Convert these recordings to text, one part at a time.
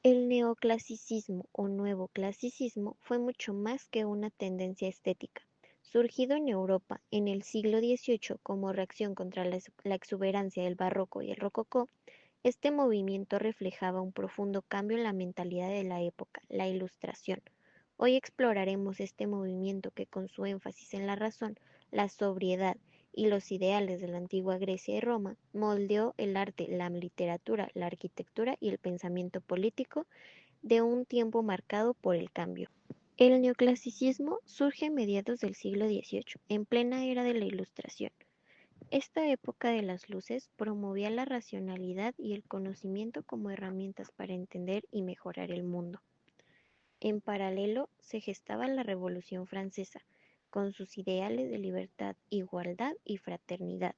El neoclasicismo o nuevo clasicismo fue mucho más que una tendencia estética. Surgido en Europa en el siglo XVIII como reacción contra la exuberancia del barroco y el rococó, este movimiento reflejaba un profundo cambio en la mentalidad de la época, la Ilustración. Hoy exploraremos este movimiento que con su énfasis en la razón, la sobriedad y los ideales de la antigua Grecia y Roma, moldeó el arte, la literatura, la arquitectura y el pensamiento político de un tiempo marcado por el cambio. El neoclasicismo surge a mediados del siglo XVIII, en plena era de la Ilustración. Esta época de las luces promovía la racionalidad y el conocimiento como herramientas para entender y mejorar el mundo. En paralelo se gestaba la Revolución Francesa, con sus ideales de libertad, igualdad y fraternidad.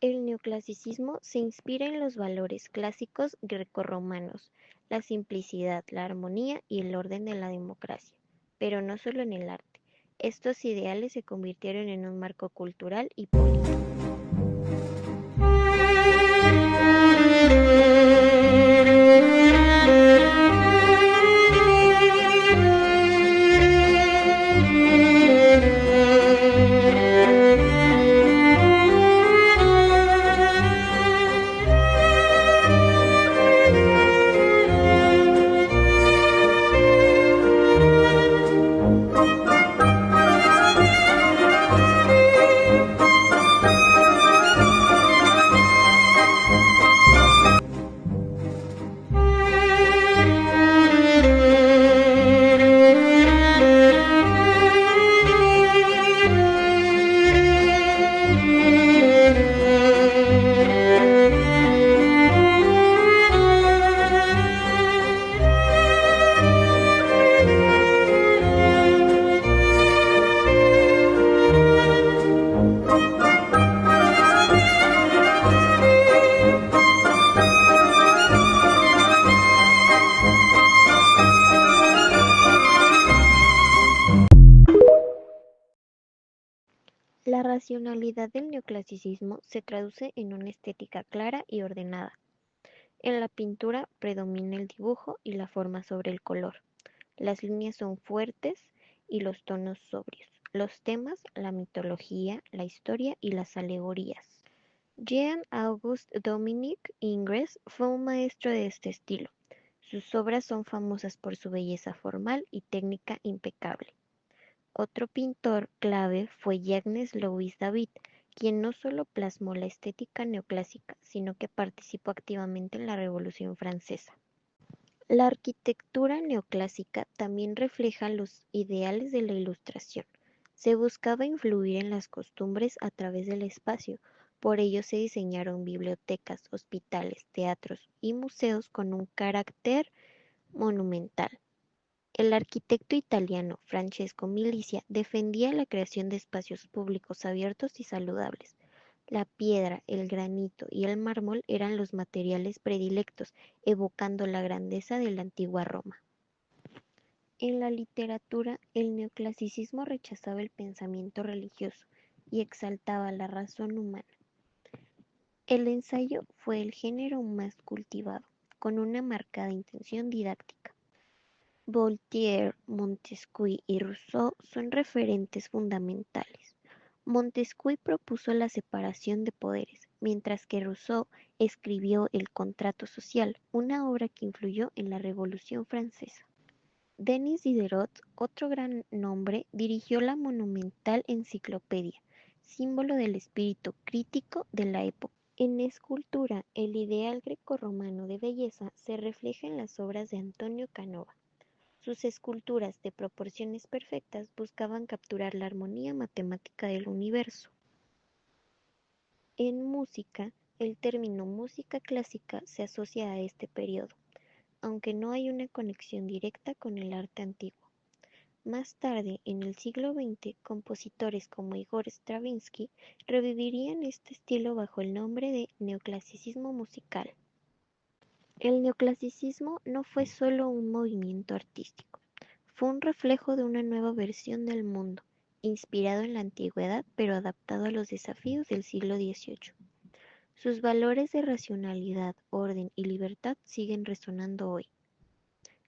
El neoclasicismo se inspira en los valores clásicos grecorromanos, la simplicidad, la armonía y el orden de la democracia, pero no solo en el arte. Estos ideales se convirtieron en un marco cultural y político. La racionalidad del neoclasicismo se traduce en una estética clara y ordenada. En la pintura predomina el dibujo y la forma sobre el color. Las líneas son fuertes y los tonos sobrios. Los temas, la mitología, la historia y las alegorías. Jean-Auguste Dominique Ingres fue un maestro de este estilo. Sus obras son famosas por su belleza formal y técnica impecable. Otro pintor clave fue Jacques Louis David, quien no solo plasmó la estética neoclásica, sino que participó activamente en la Revolución Francesa. La arquitectura neoclásica también refleja los ideales de la Ilustración. Se buscaba influir en las costumbres a través del espacio, por ello se diseñaron bibliotecas, hospitales, teatros y museos con un carácter monumental. El arquitecto italiano Francesco Milizia defendía la creación de espacios públicos abiertos y saludables. La piedra, el granito y el mármol eran los materiales predilectos, evocando la grandeza de la antigua Roma. En la literatura, el neoclasicismo rechazaba el pensamiento religioso y exaltaba la razón humana. El ensayo fue el género más cultivado, con una marcada intención didáctica. Voltaire, Montesquieu y Rousseau son referentes fundamentales. Montesquieu propuso la separación de poderes, mientras que Rousseau escribió El contrato social, una obra que influyó en la Revolución Francesa. Denis Diderot, otro gran nombre, dirigió la monumental enciclopedia, símbolo del espíritu crítico de la época. En escultura, el ideal grecorromano de belleza se refleja en las obras de Antonio Canova. Sus esculturas de proporciones perfectas buscaban capturar la armonía matemática del universo. En música, el término música clásica se asocia a este periodo, aunque no hay una conexión directa con el arte antiguo. Más tarde, en el siglo XX, compositores como Igor Stravinsky revivirían este estilo bajo el nombre de neoclasicismo musical. El neoclasicismo no fue solo un movimiento artístico, fue un reflejo de una nueva versión del mundo, inspirado en la antigüedad pero adaptado a los desafíos del siglo XVIII. Sus valores de racionalidad, orden y libertad siguen resonando hoy.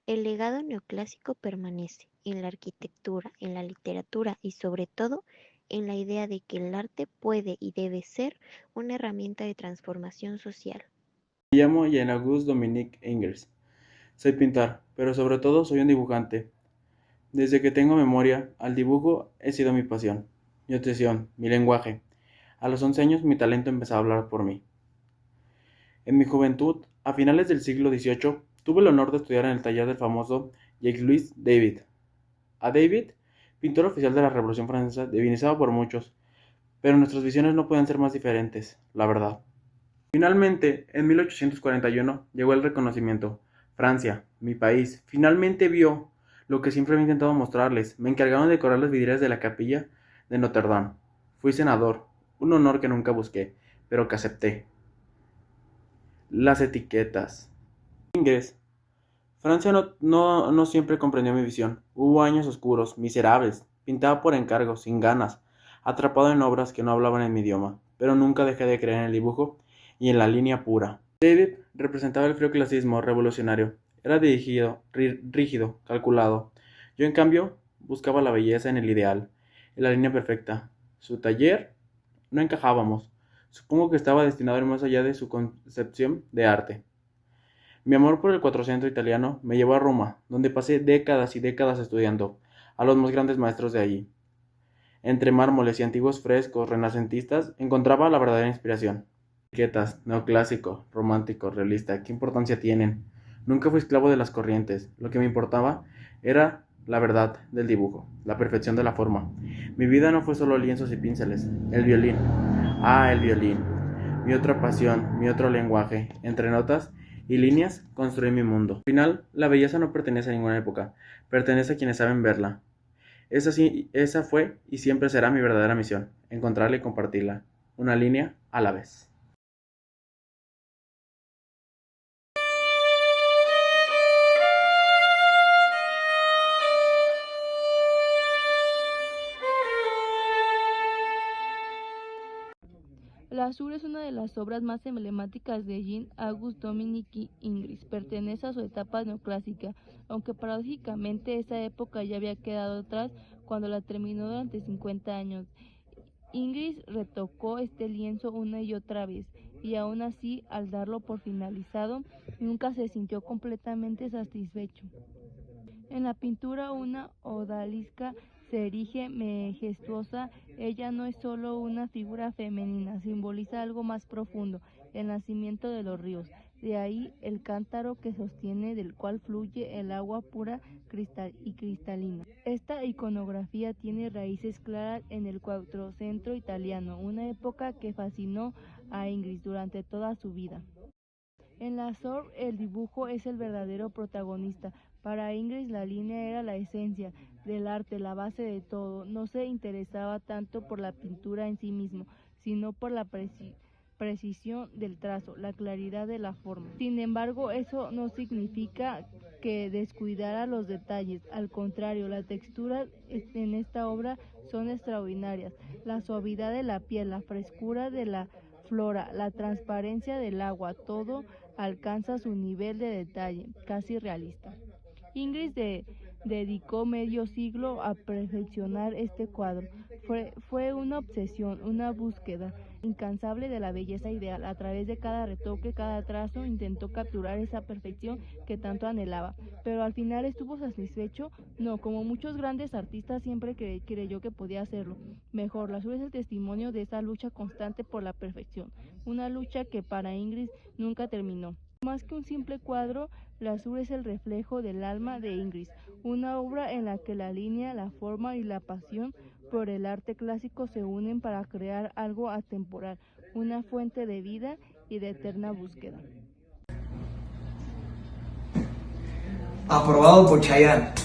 El legado neoclásico permanece en la arquitectura, en la literatura y sobre todo en la idea de que el arte puede y debe ser una herramienta de transformación social. Me llamo Jean-Auguste Dominique Ingres. Soy pintor, pero sobre todo soy un dibujante. Desde que tengo memoria, al dibujo he sido mi pasión, mi obsesión, mi lenguaje. A los 11 años mi talento empezó a hablar por mí. En mi juventud, a finales del siglo XVIII, tuve el honor de estudiar en el taller del famoso Jacques-Louis David. A David, pintor oficial de la Revolución Francesa, divinizado por muchos, pero nuestras visiones no pueden ser más diferentes, la verdad. Finalmente, en 1841, llegó el reconocimiento. Francia, mi país, finalmente vio lo que siempre había intentado mostrarles. Me encargaron de decorar las vidrieras de la capilla de Notre Dame. Fui senador, un honor que nunca busqué, pero que acepté. Las etiquetas. Ingres. Francia no siempre comprendió mi visión. Hubo años oscuros, miserables. Pintaba por encargo, sin ganas, atrapado en obras que no hablaban en mi idioma, pero nunca dejé de creer en el dibujo y en la línea pura. David representaba el frío clasismo revolucionario. Era rígido, calculado. Yo, en cambio, buscaba la belleza en el ideal, en la línea perfecta. Su taller no encajábamos. Supongo que estaba destinado a ir más allá de su concepción de arte. Mi amor por el Quattrocento italiano me llevó a Roma, donde pasé décadas y décadas estudiando a los más grandes maestros de allí. Entre mármoles y antiguos frescos renacentistas encontraba la verdadera inspiración. Etiquetas, neoclásico, romántico, realista, ¿qué importancia tienen? Nunca fui esclavo de las corrientes. Lo que me importaba era la verdad del dibujo, la perfección de la forma. Mi vida no fue solo lienzos y pinceles. El violín. El violín. Mi otra pasión, mi otro lenguaje. Entre notas y líneas construí mi mundo. Al final, la belleza no pertenece a ninguna época, pertenece a quienes saben verla. Esa fue y siempre será mi verdadera misión, encontrarla y compartirla, una línea a la vez. La Azur es una de las obras más emblemáticas de Jean-Auguste Dominique Ingres. Pertenece a su etapa neoclásica, aunque paradójicamente esa época ya había quedado atrás cuando la terminó durante 50 años. Ingres retocó este lienzo una y otra vez, y aún así, al darlo por finalizado, nunca se sintió completamente satisfecho. En la pintura una odalisca se erige majestuosa. Ella no es solo una figura femenina, simboliza algo más profundo, el nacimiento de los ríos. De ahí el cántaro que sostiene, del cual fluye el agua pura y cristalina. Esta iconografía tiene raíces claras en el Quattrocento italiano, una época que fascinó a Ingres durante toda su vida. En la SOR el dibujo es el verdadero protagonista. Para Ingres la línea era la esencia del arte, la base de todo. No se interesaba tanto por la pintura en sí mismo, sino por la precisión del trazo, la claridad de la forma. Sin embargo, eso no significa que descuidara los detalles. Al contrario, las texturas en esta obra son extraordinarias. La suavidad de la piel, la frescura de la flora, la transparencia del agua, todo alcanza su nivel de detalle, casi realista. Ingres dedicó medio siglo a perfeccionar este cuadro. Fue una obsesión, una búsqueda incansable de la belleza ideal. A través de cada retoque, cada trazo, intentó capturar esa perfección que tanto anhelaba. Pero al final estuvo satisfecho. No, como muchos grandes artistas, siempre creyó que podía hacerlo mejor. La suya es el testimonio de esa lucha constante por la perfección, una lucha que para Ingres nunca terminó. Más que un simple cuadro, la Azur es el reflejo del alma de Ingres, una obra en la que la línea, la forma y la pasión por el arte clásico se unen para crear algo atemporal, una fuente de vida y de eterna búsqueda. Aprobado por Chayanne.